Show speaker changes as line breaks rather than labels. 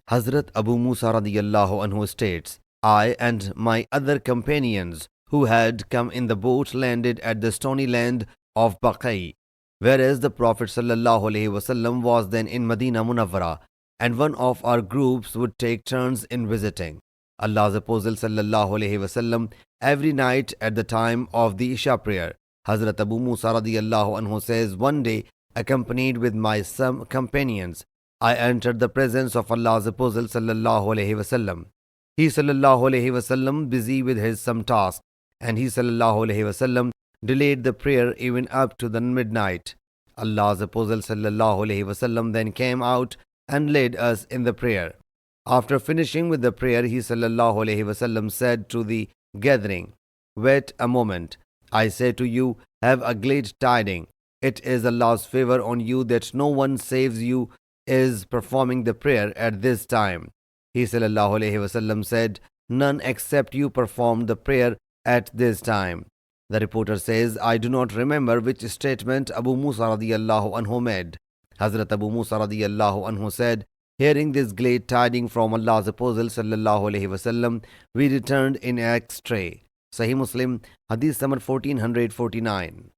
Hazrat Abu Musa radiyallahu anhu states, I and my other companions who had come in the boat landed at the stony land of Baqi, whereas the Prophet sallallahu alaihi wasallam was then in Medina Munawwara, and one of our groups would take turns in visiting Allah's Apostle sallallahu alaihi wasallam every night at the time of the Isha prayer. Hazrat Abu Musa radiyallahu anhu says, one day, accompanied with my some companions, I entered the presence of Allah's Apostle sallallahu alaihi wasallam. He sallallahu alaihi wasallam busy with his some task, and he sallallahu alaihi wasallam delayed the prayer even up to the midnight. Allah's Apostle sallallahu alaihi wasallam then came out and led us in the prayer. After finishing with the prayer, he sallallahu alaihi wasallam said to the gathering, wait a moment. I say to you, have a glad tiding. It is Allah's favor on you that no one saves you is performing the prayer at this time. He sallallahu alaihi wasallam said, none except you performed the prayer at this time. The reporter says, I do not remember which statement Abu Musa radiyallahu anhu made. Hazrat Abu Musa radiyallahu anhu said, hearing this glad tiding from Allah's Apostle sallallahu alaihi wasallam, we returned in extra. Sahih Muslim Hadees number 1449.